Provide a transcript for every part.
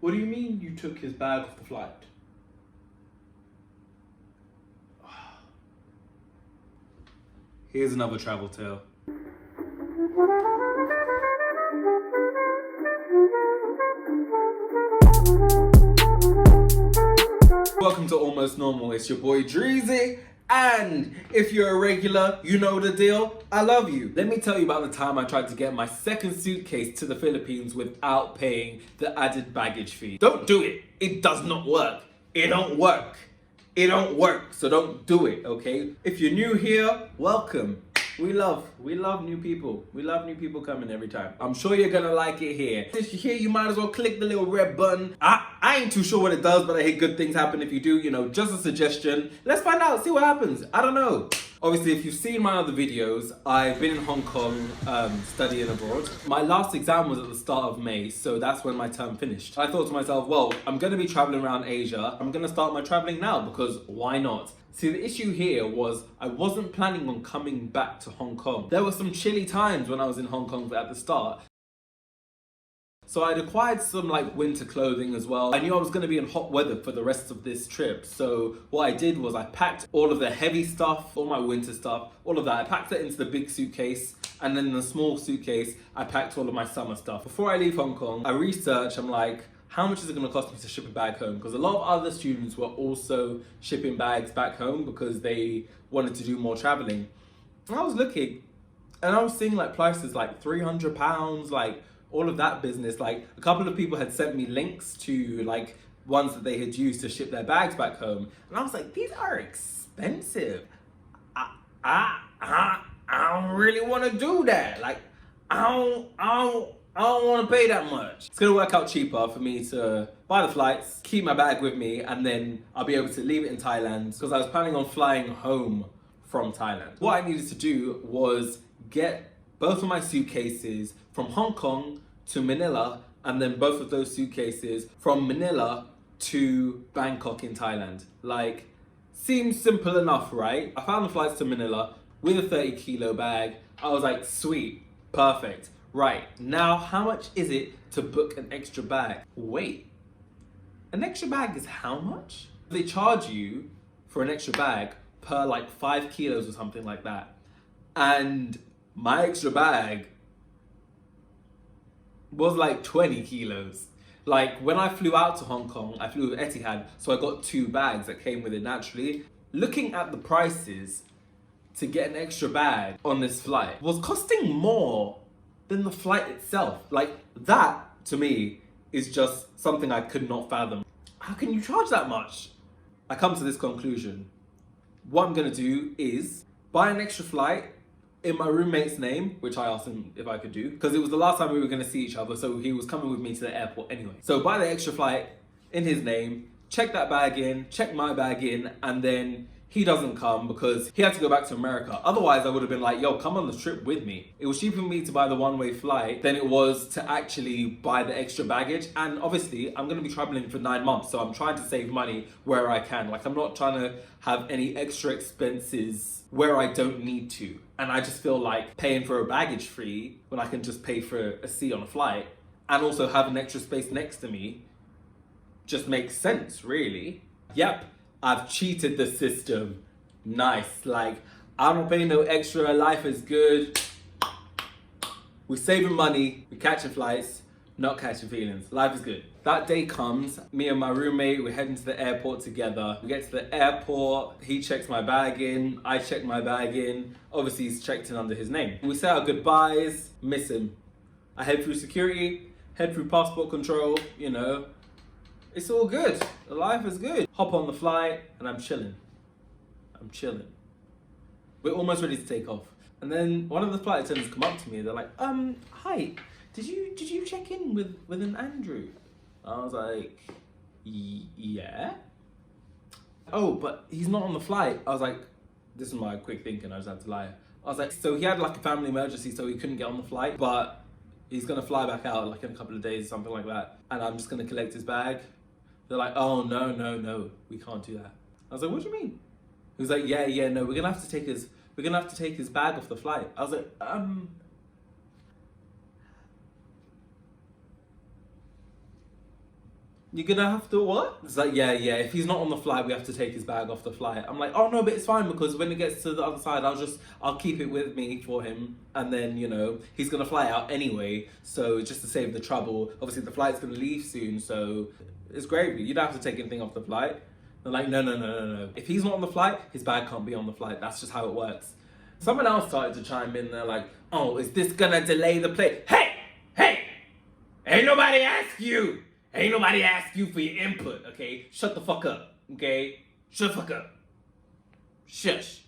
What do you mean you took his bag off the flight? Here's another travel tale. Welcome to Almost Normal. It's your boy Dreezy. And if you're a regular, you know the deal. I love you. Let me tell you about the time I tried to get my second suitcase to the Philippines without paying the added baggage fee. Don't do it. It does not work. It don't work. It don't work. So don't do it, okay? If you're new here, welcome. We love new people. We love new people coming every time. I'm sure you're gonna like it here. If you're here, you might as well click the little red button. I ain't too sure what it does, but I hear good things happen if you do, you know, just a suggestion. Let's find out, see what happens. I don't know. Obviously, if you've seen my other videos, I've been in Hong Kong studying abroad. My last exam was at the start of May, so that's when my term finished. I thought to myself, well, I'm gonna be traveling around Asia. I'm gonna start my traveling now because why not? See, the issue here was I wasn't planning on coming back to Hong Kong. There were some chilly times when I was in Hong Kong at the start. So I'd acquired some like winter clothing as well. I knew I was gonna be in hot weather for the rest of this trip. So what I did was I packed all of the heavy stuff, all my winter stuff, all of that. I packed it into the big suitcase, and then in the small suitcase, I packed all of my summer stuff. Before I leave Hong Kong, I researched, I'm like, how much is it going to cost me to ship a bag home? Because a lot of other students were also shipping bags back home because they wanted to do more traveling. And I was looking and I was seeing like prices like £300, like all of that business. Like a couple of people had sent me links to like ones that they had used to ship their bags back home. And I was like, these are expensive. I don't really want to do that. Like, I don't want to pay that much. It's gonna work out cheaper for me to buy the flights, keep my bag with me, and then I'll be able to leave it in Thailand because I was planning on flying home from Thailand. What I needed to do was get both of my suitcases from Hong Kong to Manila, and then both of those suitcases from Manila to Bangkok in Thailand. Like, seems simple enough, right? I found the flights to Manila with a 30-kilo bag. I was like, sweet, perfect. Right, now how much is it to book an extra bag? Wait, an extra bag is how much? They charge you for an extra bag per like 5 kilos or something like that. And my extra bag was like 20 kilos. Like when I flew out to Hong Kong, I flew with Etihad, so I got 2 bags that came with it naturally. Looking at the prices to get an extra bag on this flight was costing more than the flight itself. Like that to me is just something I could not fathom. How can you charge that much? I come to this conclusion. What I'm gonna do is buy an extra flight in my roommate's name, which I asked him if I could do, because it was the last time we were gonna see each other, so he was coming with me to the airport anyway. So buy the extra flight in his name, check that bag in, check my bag in, and then he doesn't come because he had to go back to America. Otherwise, I would have been like, yo, come on the trip with me. It was cheaper for me to buy the one-way flight than it was to actually buy the extra baggage. And obviously, I'm gonna be traveling for 9 months, so I'm trying to save money where I can. Like, I'm not trying to have any extra expenses where I don't need to. And I just feel like paying for a baggage fee when I can just pay for a seat on a flight and also have an extra space next to me just makes sense, really. Yep. I've cheated the system. Nice. Like, I don't pay no extra. Life is good. We're saving money. We're catching flights, not catching feelings. Life is good. That day comes. Me and my roommate, we're heading to the airport together. We get to the airport. He checks my bag in. I check my bag in. Obviously, he's checked in under his name. We say our goodbyes. Miss him. I head through security. Head through passport control. You know. It's all good. The life is good. Hop on the flight and I'm chilling. I'm chilling. We're almost ready to take off. And then one of the flight attendants come up to me. They're like, hi, did you check in with an Andrew? I was like, yeah. Oh, but he's not on the flight. I was like, this is my quick thinking. I just had to lie. I was like, so he had like a family emergency, so he couldn't get on the flight, but he's gonna fly back out like in a couple of days, something like that. And I'm just gonna collect his bag. They're like, oh, no, we can't do that. I was like, what do you mean? He was like, yeah, no, we're gonna have to take his bag off the flight. I was like, You're gonna have to what? It's like, yeah, if he's not on the flight, we have to take his bag off the flight. I'm like, oh no, but it's fine because when it gets to the other side, I'll keep it with me for him. And then, you know, he's gonna fly out anyway. So just to save the trouble, obviously the flight's gonna leave soon. So it's gravy. You don't have to take anything off the flight. They're like, no. If he's not on the flight, his bag can't be on the flight. That's just how it works. Someone else started to chime in there like, oh, is this gonna delay the plane? Hey, ain't nobody asked you. Ain't nobody asked you for your input, okay? Shut the fuck up, okay? Shut the fuck up. Shush.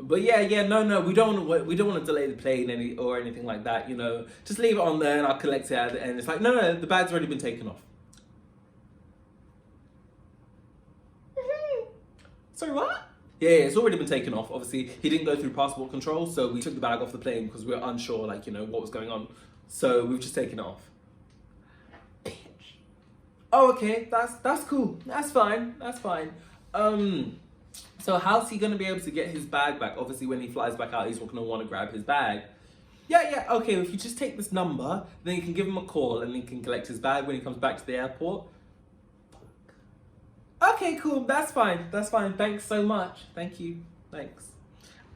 But no, we don't want to delay the plane or anything like that, you know. Just leave it on there and I'll collect it at the end. It's like, no, the bag's already been taken off. Sorry, what? Yeah, it's already been taken off. Obviously, he didn't go through passport control, so we took the bag off the plane because we were unsure, like, you know, what was going on. So we've just taken it off. Oh, okay, that's cool. That's fine. So how's he gonna be able to get his bag back? Obviously, when he flies back out, he's not gonna want to grab his bag. Yeah, okay, if you just take this number, then you can give him a call and he can collect his bag when he comes back to the airport. Okay, cool, that's fine. Thanks so much. Thank you. Thanks.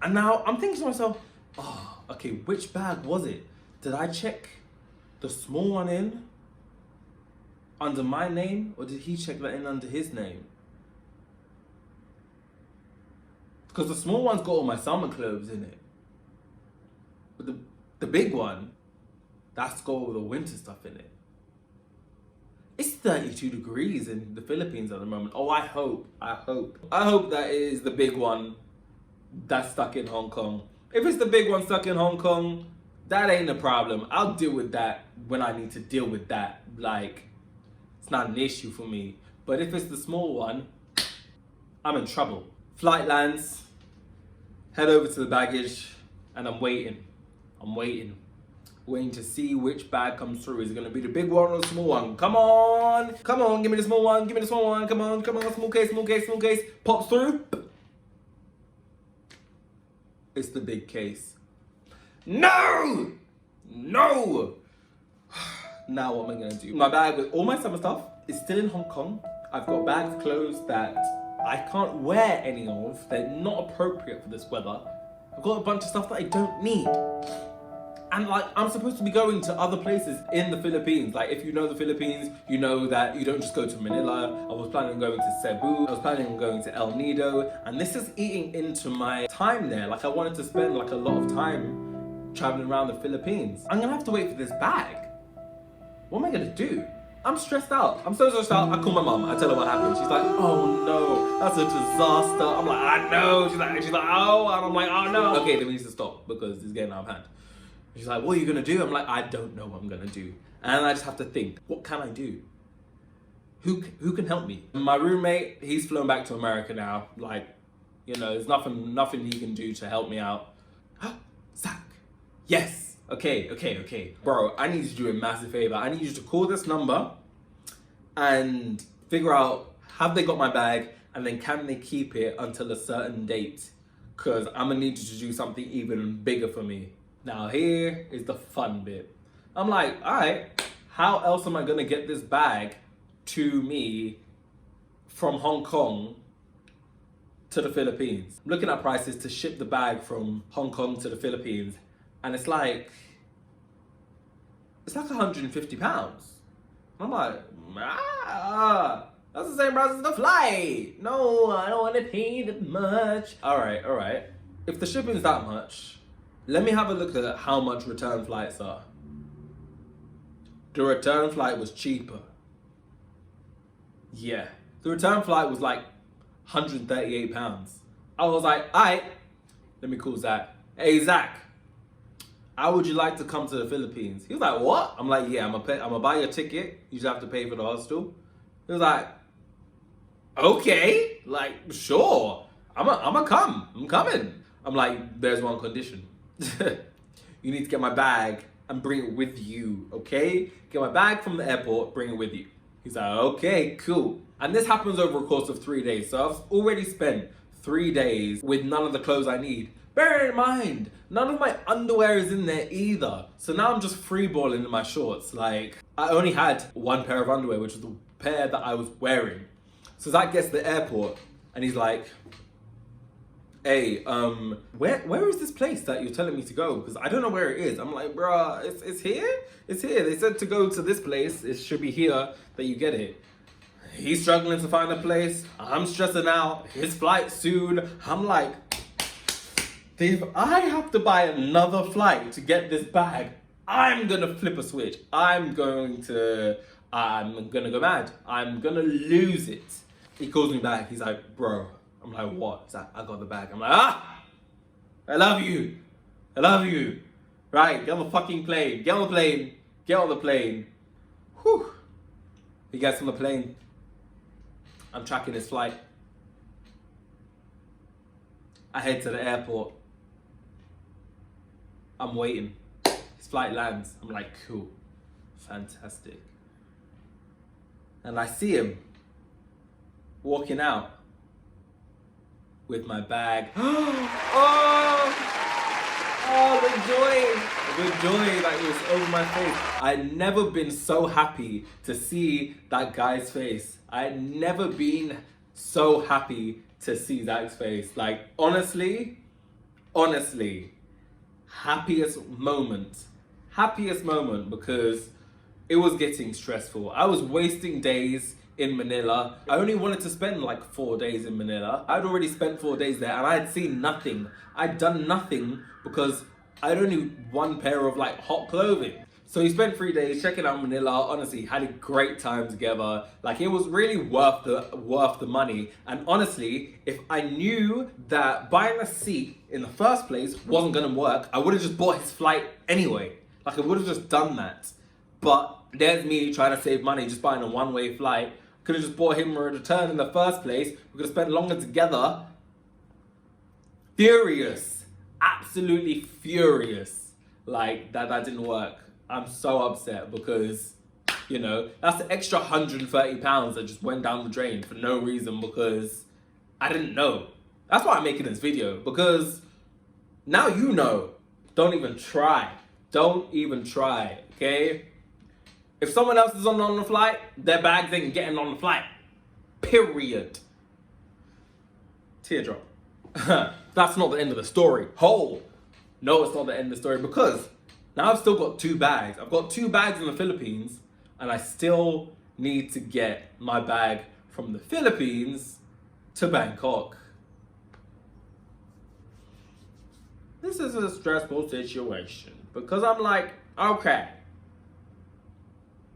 And now I'm thinking to myself, oh, okay, which bag was it? Did I check the small one in under my name, or did he check that in under his name? Because the small one's got all my summer clothes in it. But the big one, that's got all the winter stuff in it. It's 32 degrees in the Philippines at the moment. Oh, I hope that it is the big one that's stuck in Hong Kong. If it's the big one stuck in Hong Kong, that ain't a problem. I'll deal with that when I need to deal with that. Like, it's not an issue for me. But if it's the small one, I'm in trouble. Flight lands, head over to the baggage, and I'm waiting to see which bag comes through. Is it gonna be the big one or the small one? Come on, give me the small one, come on, small case, pops through. It's the big case. No! Now what am I gonna do? My bag with all my summer stuff is still in Hong Kong. I've got bags, clothes that I can't wear any of. They're not appropriate for this weather. I've got a bunch of stuff that I don't need. And like, I'm supposed to be going to other places in the Philippines. Like, if you know the Philippines, you know that you don't just go to Manila. I was planning on going to Cebu. I was planning on going to El Nido. And this is eating into my time there. Like, I wanted to spend like a lot of time traveling around the Philippines. I'm gonna have to wait for this bag. What am I gonna do? I'm stressed out. I'm so stressed out. I call my mum. I tell her what happened. She's like, oh no, that's a disaster. I'm like, I know. She's like, oh, and I'm like, oh no. Okay, then we need to stop because it's getting out of hand. She's like, what are you gonna do? I'm like, I don't know what I'm gonna do. And I just have to think, what can I do? Who can help me? My roommate, he's flown back to America now. Like, you know, there's nothing he can do to help me out. Zach, yes. Okay. Bro, I need you to do a massive favor. I need you to call this number and figure out, have they got my bag? And then can they keep it until a certain date? Because I'm gonna need you to do something even bigger for me. Now here is the fun bit. I'm like, all right, how else am I gonna get this bag to me from Hong Kong to the Philippines? I'm looking at prices to ship the bag from Hong Kong to the Philippines, and it's like £150. I'm like, that's the same price as the flight. No, I don't want to pay that much. All right. If the shipping's that much, let me have a look at how much return flights are. The return flight was cheaper. Yeah, the return flight was like £138. I was like, all right, let me call Zach. Hey, Zach, how would you like to come to the Philippines? He was like, what? I'm like, yeah, I'm gonna buy your ticket. You just have to pay for the hostel. He was like, okay, like, sure. I'm coming. I'm like, there's one condition. You need to get my bag and bring it with you, okay? Get my bag from the airport, bring it with you. He's like, okay, cool. And this happens over a course of 3 days. So I've already spent 3 days with none of the clothes I need. Bear in mind, none of my underwear is in there either. So now I'm just freeballing in my shorts. Like, I only had one pair of underwear, which was the pair that I was wearing. So Zach gets to the airport and he's like, hey, where is this place that you're telling me to go? Because I don't know where it is. I'm like, bruh, it's here? It's here. They said to go to this place. It should be here that you get it. He's struggling to find a place. I'm stressing out. His flight soon. I'm like, if I have to buy another flight to get this bag, I'm gonna flip a switch. I'm gonna go mad. I'm gonna lose it. He calls me back. He's like, bro. I'm like, what? He's like, I got the bag. I'm like, I love you. I love you. Right, get on the fucking plane. Get on the plane. Get on the plane. Whew. He gets on the plane. I'm tracking his flight. I head to the airport. I'm waiting. His flight lands. I'm like, cool. Fantastic. And I see him walking out with my bag. The joy that was over my face. I'd never been so happy to see that guy's face. I'd never been so happy to see Zach's face. Like, honestly, happiest moment because it was getting stressful. I was wasting days in Manila. I only wanted to spend like 4 days in Manila. I'd already spent 4 days there and I had seen nothing. I'd done nothing because I had only one pair of like hot clothing. So he spent 3 days checking out Manila. Honestly, had a great time together. Like, it was really worth the money. And honestly, if I knew that buying a seat in the first place wasn't gonna work, I would have just bought his flight anyway. Like, I would have just done that. But there's me trying to save money, just buying a one-way flight. Could have just bought him a return in the first place. We could have spent longer together. Furious. Absolutely furious. Like, that didn't work. I'm so upset because, you know, that's the extra £130 that just went down the drain for no reason because I didn't know. That's why I'm making this video, because now you know. Don't even try. Don't even try, okay? If someone else is on the flight, their bags ain't getting on the flight. Period. Teardrop. That's not the end of the story. No, it's not the end of the story because now I've still got 2 bags. I've got 2 bags in the Philippines and I still need to get my bag from the Philippines to Bangkok. This is a stressful situation because I'm like, okay,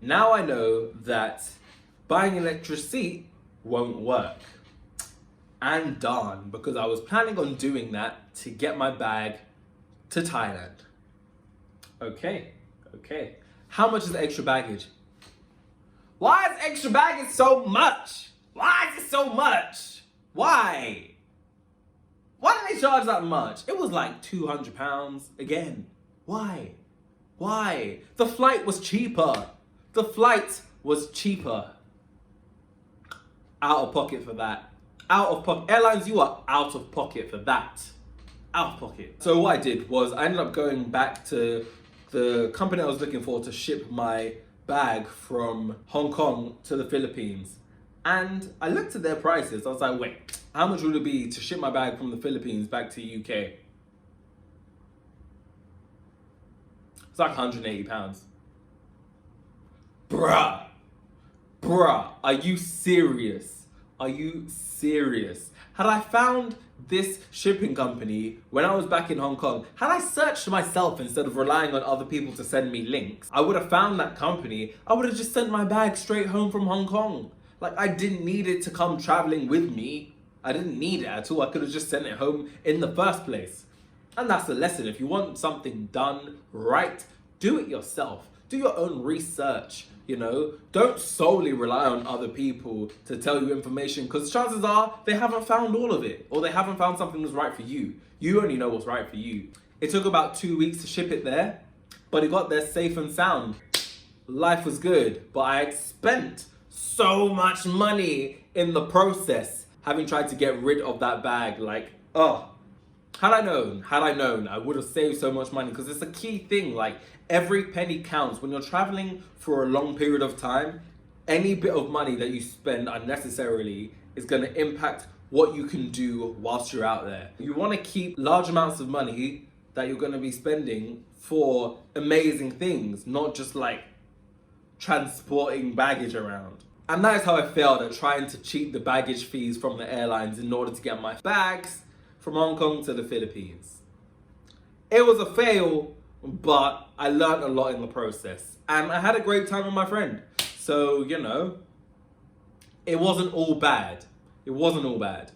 now I know that buying an extra seat won't work. And darn, because I was planning on doing that to get my bag to Thailand. Okay. How much is the extra baggage? Why is extra baggage so much? Why is it so much? Why? Why did they charge that much? It was like £200 again. Why? The flight was cheaper. Out of pocket for that. Out of pocket. Airlines, you are out of pocket for that. Out of pocket. So what I did was I ended up going back to the company I was looking for to ship my bag from Hong Kong to the Philippines. And I looked at their prices. I was like, wait, how much would it be to ship my bag from the Philippines back to UK? It's like £180. Bruh, are you serious? Had I found this shipping company when I was back in Hong Kong, had I searched myself instead of relying on other people to send me links, I would have found that company. I would have just sent my bag straight home from Hong Kong. Like, I didn't need it to come traveling with me. I didn't need it at all. I could have just sent it home in the first place. And that's the lesson. If you want something done right, do it yourself. Do your own research, you know? Don't solely rely on other people to tell you information, because chances are they haven't found all of it, or they haven't found something that's right for you. You only know what's right for you. It took about 2 weeks to ship it there, but it got there safe and sound. Life was good, but I had spent so much money in the process, having tried to get rid of that bag. Like, oh, Had I known, I would have saved so much money, because it's a key thing. Like, every penny counts. When you're traveling for a long period of time, any bit of money that you spend unnecessarily is going to impact what you can do whilst you're out there. You want to keep large amounts of money that you're going to be spending for amazing things, not just like transporting baggage around. And that is how I failed at trying to cheat the baggage fees from the airlines in order to get my bags from Hong Kong to the Philippines. It was a fail, but I learned a lot in the process. And I had a great time with my friend. So, you know, it wasn't all bad. It wasn't all bad.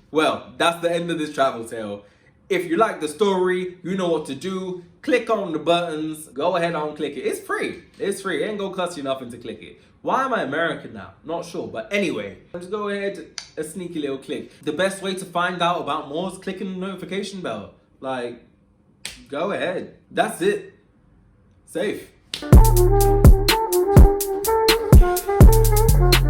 Well, that's the end of this travel tale. If you like the story, you know what to do. Click on the buttons. Go ahead and click it. It's free. It's free. It ain't gonna cost you nothing to click it. Why am I American now? Not sure. But anyway, just go ahead, a sneaky little click. The best way to find out about more is clicking the notification bell. Like, go ahead. That's it. Safe.